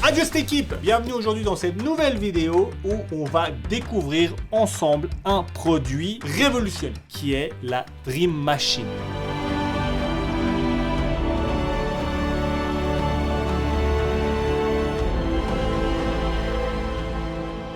Adieu cette équipe, bienvenue aujourd'hui dans cette nouvelle vidéo où on va découvrir ensemble un produit révolutionnaire qui est la Dream Machine.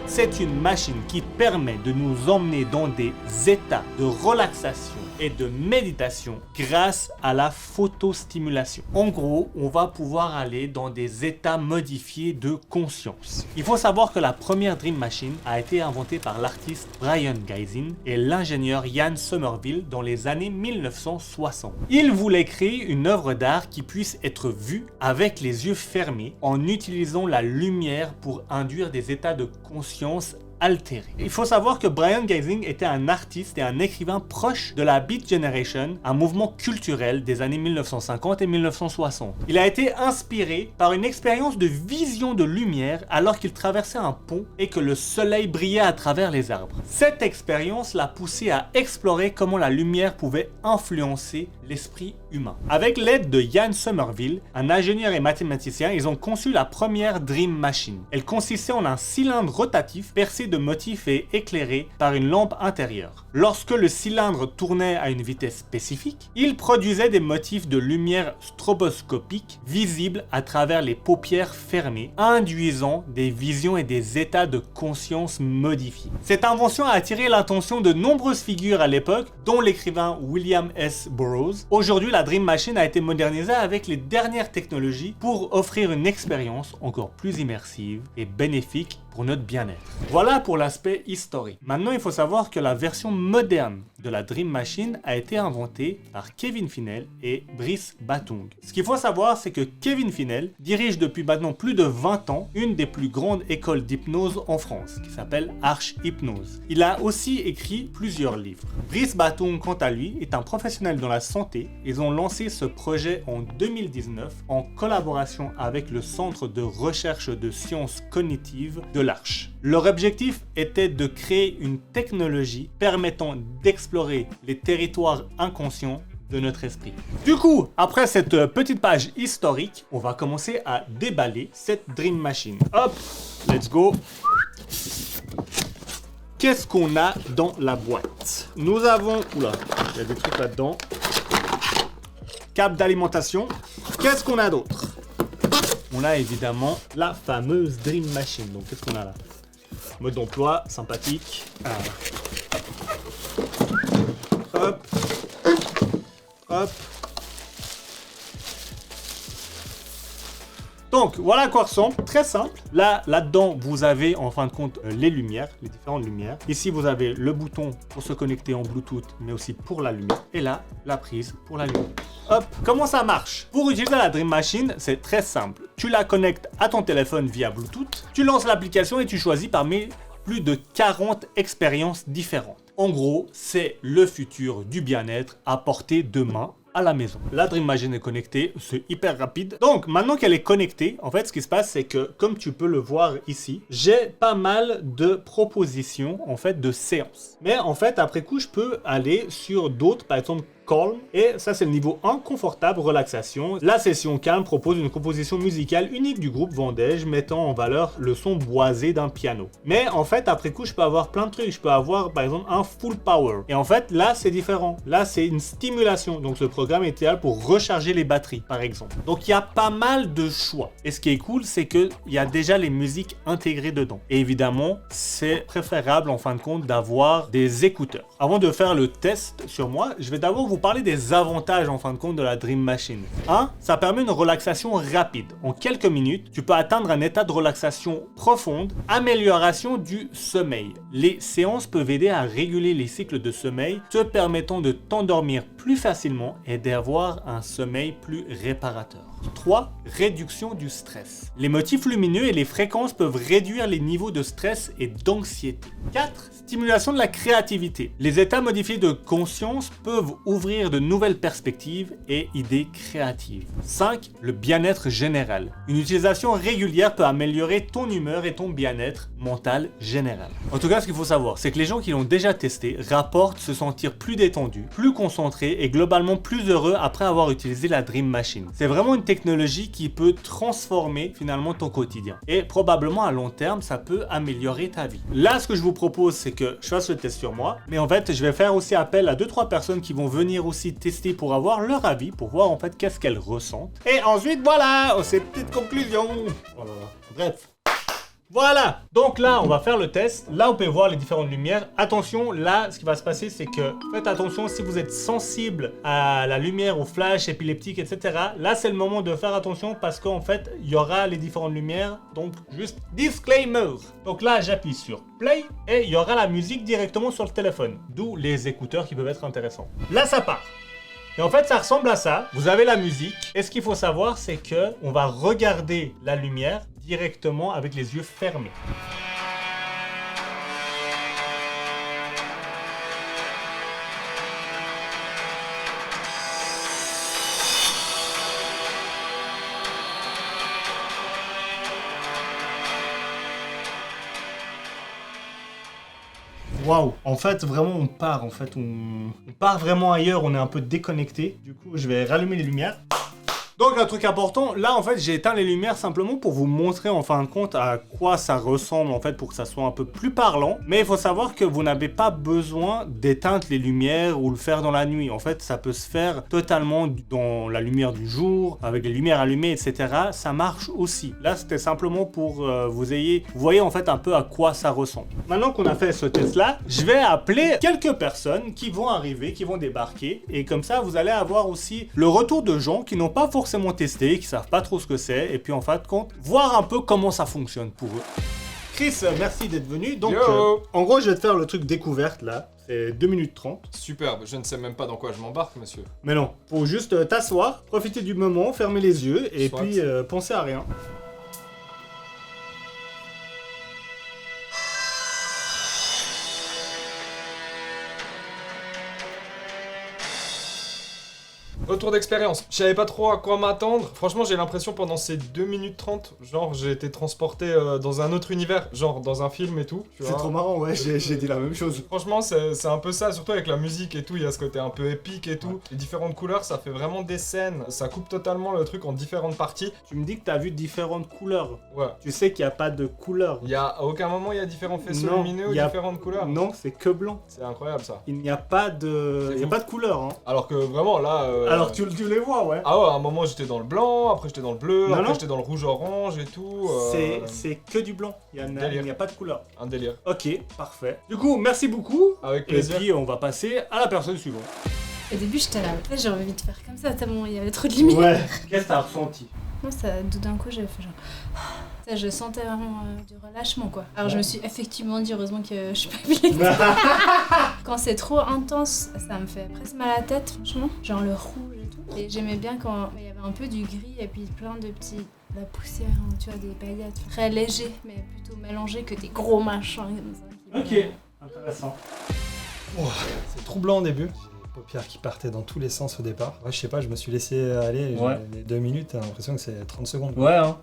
C'est une machine qui permet de nous emmener dans des états de relaxation et de méditation grâce à la photostimulation. En gros, on va pouvoir aller dans des états modifiés de conscience. Il faut savoir que la première Dream Machine a été inventée par l'artiste Brian Gysin et l'ingénieur Ian Somerville dans les années 1960. Ils voulaient créer une œuvre d'art qui puisse être vue avec les yeux fermés en utilisant la lumière pour induire des états de conscience altéré. Il faut savoir que Brian Gysin était un artiste et un écrivain proche de la Beat Generation, un mouvement culturel des années 1950 et 1960. Il a été inspiré par une expérience de vision de lumière alors qu'il traversait un pont et que le soleil brillait à travers les arbres. Cette expérience l'a poussé à explorer comment la lumière pouvait influencer l'esprit humain. Avec l'aide de Ian Somerville, un ingénieur et mathématicien, ils ont conçu la première Dream Machine. Elle consistait en un cylindre rotatif percé de motifs et éclairé par une lampe intérieure. Lorsque le cylindre tournait à une vitesse spécifique, il produisait des motifs de lumière stroboscopique visibles à travers les paupières fermées, induisant des visions et des états de conscience modifiés. Cette invention a attiré l'attention de nombreuses figures à l'époque, dont l'écrivain William S. Burroughs. Aujourd'hui, la Dream Machine a été modernisée avec les dernières technologies pour offrir une expérience encore plus immersive et bénéfique pour notre bien-être. Voilà pour l'aspect historique. Maintenant, il faut savoir que la version moderne de la Dream Machine a été inventée par Kevin Finnell et Brice Batung. Ce qu'il faut savoir, c'est que Kevin Finnell dirige depuis maintenant plus de 20 ans une des plus grandes écoles d'hypnose en France, qui s'appelle Arche Hypnose. Il a aussi écrit plusieurs livres. Brice Batung, quant à lui, est un professionnel dans la santé. Ils ont lancé ce projet en 2019 en collaboration avec le Centre de recherche de sciences cognitives de l'Arche. Leur objectif était de créer une technologie permettant d'explorer les territoires inconscients de notre esprit. Du coup, après cette petite page historique, on va commencer à déballer cette Dream Machine. Hop, let's go. Qu'est-ce qu'on a dans la boîte? Nous avons... Oula, il y a des trucs là-dedans. Câble d'alimentation. Qu'est-ce qu'on a d'autre? On a évidemment la fameuse Dream Machine. Donc, qu'est-ce qu'on a là? Mode d'emploi, sympathique. Hop. Hop. Donc, voilà à quoi ressemble. Très simple. Là-dedans, vous avez en fin de compte les lumières, les différentes lumières. Ici, vous avez le bouton pour se connecter en Bluetooth, mais aussi pour la lumière. Et là, la prise pour la lumière. Hop, comment ça marche? Pour utiliser la Dream Machine, c'est très simple. Tu la connectes à ton téléphone via Bluetooth, tu lances l'application et tu choisis parmi plus de 40 expériences différentes. En gros, c'est le futur du bien-être à portée de main à la maison. La Dream Machine est connectée, c'est hyper rapide. Donc maintenant qu'elle est connectée, en fait ce qui se passe c'est que comme tu peux le voir ici, j'ai pas mal de propositions en fait de séances. Mais en fait après coup je peux aller sur d'autres, par exemple Calm, et ça c'est le niveau 1, confortable, relaxation. La session calme propose une composition musicale unique du groupe Vendège mettant en valeur le son boisé d'un piano. Mais en fait après coup je peux avoir plein de trucs, je peux avoir par exemple un full power. Et en fait là c'est différent, là c'est une stimulation, donc le programme est idéal pour recharger les batteries par exemple. Donc il y a pas mal de choix. Et ce qui est cool c'est qu'il y a déjà les musiques intégrées dedans. Et évidemment c'est préférable en fin de compte d'avoir des écouteurs. Avant de faire le test sur moi, je vais d'abord vous parler des avantages en fin de compte de la Dream Machine. 1. Ça permet une relaxation rapide. En quelques minutes, tu peux atteindre un état de relaxation profonde, amélioration du sommeil. Les séances peuvent aider à réguler les cycles de sommeil, te permettant de t'endormir plus facilement et d'avoir un sommeil plus réparateur. 3. Réduction du stress. Les motifs lumineux et les fréquences peuvent réduire les niveaux de stress et d'anxiété. 4. Stimulation de la créativité. Les états modifiés de conscience peuvent ouvrir découvrir de nouvelles perspectives et idées créatives. 5. Le bien-être général. Une utilisation régulière peut améliorer ton humeur et ton bien-être mental général. En tout cas, ce qu'il faut savoir, c'est que les gens qui l'ont déjà testé rapportent se sentir plus détendus, plus concentrés et globalement plus heureux après avoir utilisé la Dream Machine. C'est vraiment une technologie qui peut transformer finalement ton quotidien. Et probablement à long terme, ça peut améliorer ta vie. Là, ce que je vous propose, c'est que je fasse le test sur moi. Mais en fait, je vais faire aussi appel à 2-3 personnes qui vont venir aussi tester pour avoir leur avis, pour voir en fait qu'est-ce qu'elles ressentent. Et ensuite, voilà, ces petites conclusions. Voilà. Bref. Voilà, donc là on va faire le test. Là vous pouvez voir les différentes lumières. Attention, là ce qui va se passer c'est que faites attention si vous êtes sensible à la lumière, au flash, épileptique, etc. Là c'est le moment de faire attention parce qu'en fait il y aura les différentes lumières. Donc juste disclaimer. Donc là j'appuie sur play et il y aura la musique directement sur le téléphone. D'où les écouteurs qui peuvent être intéressants. Là ça part. Et en fait, ça ressemble à ça. Vous avez la musique. Et ce qu'il faut savoir, c'est que on va regarder la lumière directement avec les yeux fermés. Waouh, en fait vraiment on part vraiment ailleurs, on est un peu déconnecté. Du coup je vais rallumer les lumières. Donc un truc important, là en fait j'ai éteint les lumières simplement pour vous montrer en fin de compte à quoi ça ressemble en fait pour que ça soit un peu plus parlant. Mais il faut savoir que vous n'avez pas besoin d'éteindre les lumières ou le faire dans la nuit. En fait ça peut se faire totalement dans la lumière du jour, avec les lumières allumées etc. Ça marche aussi. Là c'était simplement pour vous voyez en fait un peu à quoi ça ressemble. Maintenant qu'on a fait ce test là, je vais appeler quelques personnes qui vont arriver, qui vont débarquer. Et comme ça vous allez avoir aussi le retour de gens qui n'ont pas forcément testé, qui savent pas trop ce que c'est, et puis en fin de compte, voir un peu comment ça fonctionne pour eux. Chris, merci d'être venu. Donc, en gros, je vais te faire le truc découverte là. C'est 2 minutes 30. Superbe, je ne sais même pas dans quoi je m'embarque, monsieur. Mais non, faut juste t'asseoir, profiter du moment, fermer les yeux, et puis penser à rien. Retour d'expérience, je savais pas trop à quoi m'attendre. Franchement, j'ai l'impression pendant ces 2 minutes 30, genre j'ai été transporté dans un autre univers, genre dans un film et tout. C'est trop marrant, ouais, j'ai dit la même chose. Franchement, c'est un peu ça, surtout avec la musique et tout, il y a ce côté un peu épique et tout. Ouais. Les différentes couleurs, ça fait vraiment des scènes, ça coupe totalement le truc en différentes parties. Tu me dis que t'as vu différentes couleurs. Ouais. Tu sais qu'il n'y a pas de couleurs. À aucun moment il y a différents faisceaux lumineux ou différentes couleurs. Non, c'est que blanc. C'est incroyable ça. Il n'y a pas de... Il n'y a pas de couleur, hein. Alors que vraiment là... Alors tu les vois, ouais. Ah ouais, à un moment j'étais dans le blanc, après j'étais dans le bleu, après j'étais dans le rouge-orange et tout. C'est que du blanc, il n'y a pas de couleur. Un délire. Ok, parfait. Du coup, merci beaucoup. Avec plaisir. Et puis on va passer à la personne suivante. Au début j'étais là, en fait j'ai envie de faire comme ça tellement il y avait trop de lumière. Ouais, qu'est-ce que t'as ressenti? Moi ça, tout d'un coup j'avais fait genre... Ça, je sentais vraiment du relâchement quoi. Alors je me suis effectivement dit heureusement que je suis pas épileptique. Quand c'est trop intense, ça me fait presque mal à la tête franchement. Genre le rouge et tout. Et j'aimais bien quand il y avait un peu du gris et puis plein de petits... La poussière, hein, tu vois, des paillettes. Très léger, mais plutôt mélangé que des gros machins comme ça. Ok, intéressant. Oh, c'est troublant au début. Paupières qui partaient dans tous les sens au départ. Ouais, je sais pas, je me suis laissé aller. Les 2 minutes, t'as l'impression que c'est 30 secondes. Ouais, hein.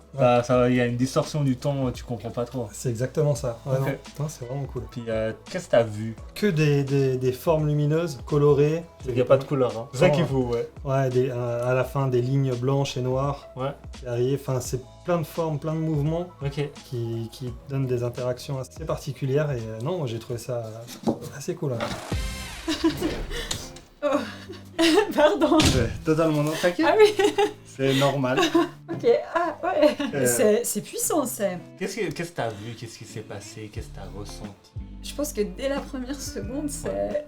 Il y a une distorsion du temps, tu comprends pas trop. C'est exactement ça. Ouais, okay. Non, c'est vraiment cool. Puis, qu'est-ce que t'as vu? Que des formes lumineuses, colorées. Il n'y a pas de couleur, hein. C'est ça qu'il faut, ouais. Ouais, à la fin, des lignes blanches et noires. Ouais. Qui arrivent. Enfin, c'est plein de formes, plein de mouvements. Ok. Qui donnent des interactions assez particulières. Et non, j'ai trouvé ça assez cool. Hein. Oh, pardon. Totalement non, t'inquiète. Ah oui. C'est normal. Ok, ah ouais. C'est puissant, c'est... Qu'est-ce que t'as vu? Qu'est-ce qui s'est passé? Qu'est-ce que t'as ressenti? Je pense que dès la première seconde, c'est...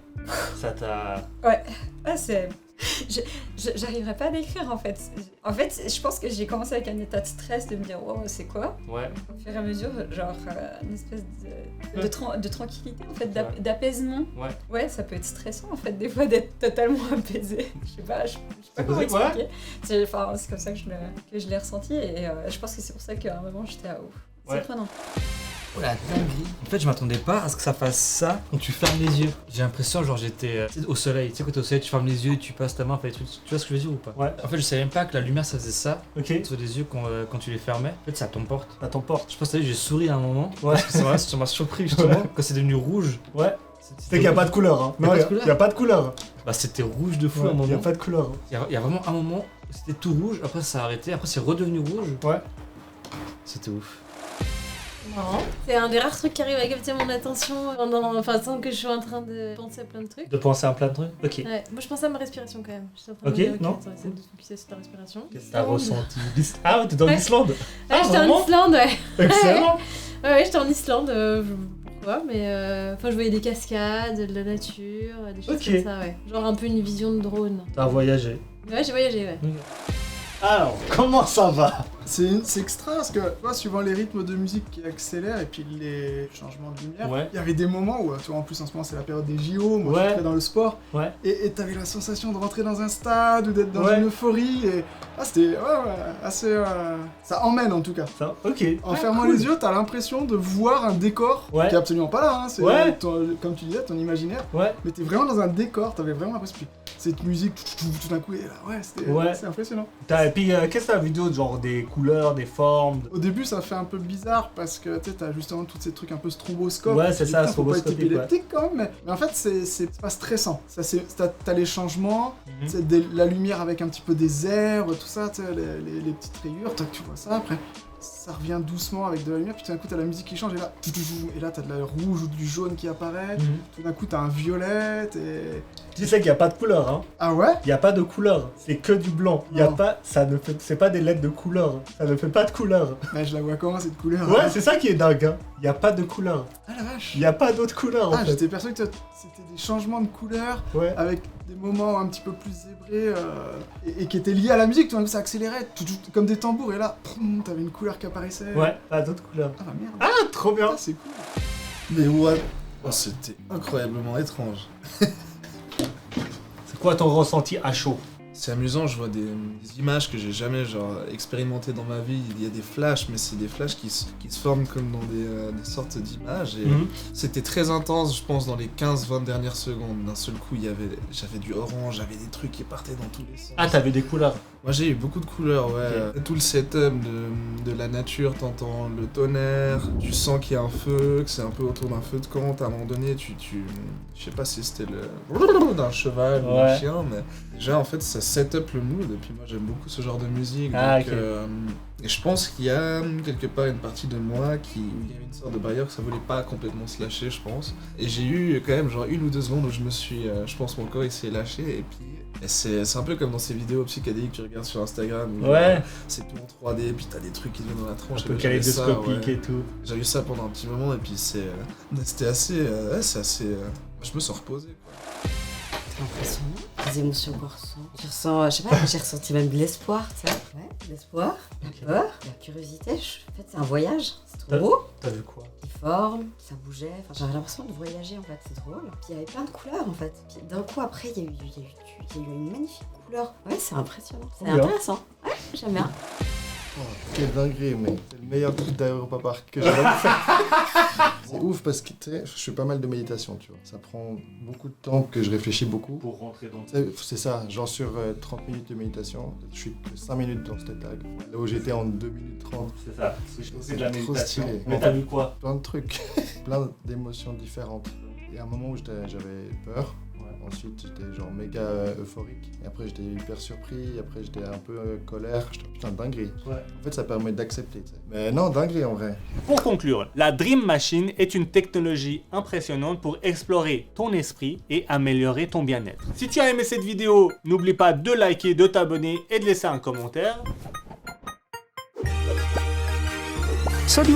Ça t'a... Ouais, ah, c'est... J'arriverais pas à décrire en fait. En fait, je pense que j'ai commencé avec un état de stress de me dire wow, c'est quoi? Ouais. Au fur et à mesure, genre une espèce de tranquillité en fait, d'apaisement. Ouais. Ouais, ça peut être stressant en fait des fois d'être totalement apaisé. Je sais pas comment expliquer. C'est comme ça que je l'ai ressenti et je pense que c'est pour ça qu'à un moment j'étais à ouf. C'est prenant. Oh la dinguerie. En fait, je m'attendais pas à ce que ça fasse ça quand tu fermes les yeux. J'ai l'impression, genre, j'étais au soleil. Tu sais, quand t'es au soleil, tu fermes les yeux, tu passes ta main, fait des trucs. Tu vois ce que je veux dire ou pas? Ouais. En fait, je savais même pas que la lumière ça faisait ça Ok. sur les yeux quand tu les fermais. En fait, ça t'emporte. Ça t'emporte. Je pense que j'ai souri à un moment. Ouais. Parce que ça m'a surpris justement quand c'est devenu rouge. Ouais. C'est qu'il n'y a pas de couleur. Hein. Y a pas de couleur. Il n'y a pas de couleur. Bah, c'était rouge de fou Ouais, à un moment. il n'y a pas de couleur. Il y a vraiment un moment où c'était tout rouge, après ça a arrêté, après c'est redevenu rouge. Ouais. C'était ouf. Marrant. C'est un des rares trucs qui arrive à capter mon attention sans que je sois en train de penser à plein de trucs. De penser à plein de trucs. Ok. Ouais, moi je pensais à ma respiration quand même. J'étais en train Ok, de me dire, non. attends, essaie de te focuser sur ta respiration. Qu'est-ce que t'as ressenti? Ah ouais, t'es dans Ouais. l'Islande. Ouais, Ah, j'étais en vraiment Islande, ouais. Excellent. Ouais, j'étais en Islande, pourquoi, mais enfin je voyais des cascades, de la nature, des choses Ok. comme ça, ouais. Genre un peu une vision de drone. T'as voyagé. Ouais, j'ai voyagé, ouais. Alors, comment ça va? C'est extra parce que, tu vois, suivant les rythmes de musique qui accélèrent et puis les changements de lumière, Ouais. il y avait des moments où, tu vois, en plus en ce moment c'est la période des JO, moi je Ouais. suis très dans le sport, Ouais. et t'avais la sensation de rentrer dans un stade ou d'être dans Ouais. une euphorie, et c'était assez... ça emmène en tout cas. Ça, ok. En Ouais, fermant cool. les yeux, t'as l'impression de voir un décor Ouais. qui est absolument pas là, hein, c'est Ouais. comme tu disais, ton imaginaire, Ouais. mais t'es vraiment dans un décor, t'avais vraiment l'impression, puis cette musique, tout d'un coup, et là, ouais, Ouais. c'est impressionnant. Et puis, qu'est-ce que t'as vu d'autre? Genre des couleurs, des formes. Au début, ça fait un peu bizarre parce que tu sais, t'as justement tous ces trucs un peu stroboscope. Ouais, c'est Tu dis, ça, putain, faut pas être stroboscopique, épileptique quand même, mais en fait, c'est pas stressant. T'as les changements, Mhm. c'est la lumière avec un petit peu des airs, tout ça, tu sais, les petites rayures, tac, tu vois ça. Après, ça revient doucement avec de la lumière, puis tout d'un coup, t'as la musique qui change, et là, t'as de la rouge ou du jaune qui apparaît. Mhm. Tout d'un coup, t'as un violet, et. Tu sais qu'il n'y a pas de couleur, hein. Ah ouais? Il n'y a pas de couleur, c'est que du blanc. Il y a Non. pas, c'est pas des lettres de couleur. Ça ne fait pas de couleur. Mais je la vois comment cette couleur? Ouais, c'est ça qui est dingue. Hein. Il n'y a pas de couleur. Ah la vache! Il n'y a pas d'autre couleur en Ah, fait. j'étais persuadé que c'était des changements de couleur. Ouais. Avec des moments un petit peu plus zébrés et qui étaient liés à la musique, tout d'un coup ça accélérait, comme des tambours, et là, t'avais une couleur qui apparaissait. Ouais, pas d'autre couleur. Ah bah merde. Ah, trop bien. Ah, c'est cool. Mais what? Oh, c'était incroyablement étrange. C'est quoi ton ressenti à chaud? C'est amusant, je vois des images que j'ai jamais expérimentées dans ma vie. Il y a des flashs, mais c'est des flashs qui se forment comme dans des sortes d'images. Et Mhm. c'était très intense, je pense, dans les 15-20 dernières secondes. D'un seul coup, j'avais du orange, j'avais des trucs qui partaient dans tous les sens. Ah, t'avais des couleurs. Moi j'ai eu beaucoup de couleurs, ouais. Tout le setup de la nature, t'entends le tonnerre, tu sens qu'il y a un feu, que c'est un peu autour d'un feu de camp. À un moment donné, je sais pas si c'était le d'un cheval ou d'un Ouais. chien, mais déjà en fait ça setup le mood. Et puis moi j'aime beaucoup ce genre de musique. Ah, Donc, ok. et je pense qu'il y a quelque part une partie de moi où il y avait une sorte de barrière que ça voulait pas complètement se lâcher, je pense. Et j'ai eu quand même genre 1 ou 2 secondes où je me suis, je pense mon corps il s'est lâché et puis. Et c'est un peu comme dans ces vidéos psychédéliques que tu regardes sur Instagram où Ouais. c'est tout en 3D et puis t'as des trucs qui viennent dans la Un tronche. peu Et j'avais ça, kaléidoscopique ouais. et tout. J'ai eu ça pendant un petit moment et puis c'était assez, c'est assez, je me sens reposé quoi. C'est impressionnant, les émotions qu'on ressent. Tu ressens, je sais pas, j'ai ressenti même de l'espoir, tu sais. Ouais, de l'espoir, la peur, la curiosité. En fait, c'est un voyage, c'est trop beau. T'as vu quoi? Des formes, ça bougeait. Enfin, j'avais l'impression de voyager en fait, c'est drôle. Puis il y avait plein de couleurs en fait. Puis d'un coup, après, il y a eu une magnifique couleur. Ouais, c'est impressionnant. C'est Trop bien. intéressant. Ouais, j'aime bien. Oh, quelle dinguerie, mais c'est le meilleur truc d'Europa Park que j'ai jamais fait. C'est ouf parce que tu sais, je fais pas mal de méditation, tu vois. Ça prend beaucoup de temps que je réfléchis beaucoup. Pour rentrer dans C'est ça, genre sur 30 minutes de méditation, je suis que 5 minutes dans cet état. Là où j'étais en 2 minutes 30, C'est ça. C'est de la Trop méditation. stylé. Mais t'as vu quoi? plein de trucs, plein d'émotions différentes. Il y a un moment où j'avais peur. Ensuite, j'étais genre méga euphorique. Et après, j'étais hyper surpris. Après, j'étais un peu colère. J'étais putain, dinguerie. Ouais. En fait, ça permet d'accepter. Tu sais. Mais non, dinguerie en vrai. Pour conclure, la Dream Machine est une technologie impressionnante pour explorer ton esprit et améliorer ton bien-être. Si tu as aimé cette vidéo, n'oublie pas de liker, de t'abonner et de laisser un commentaire. Salut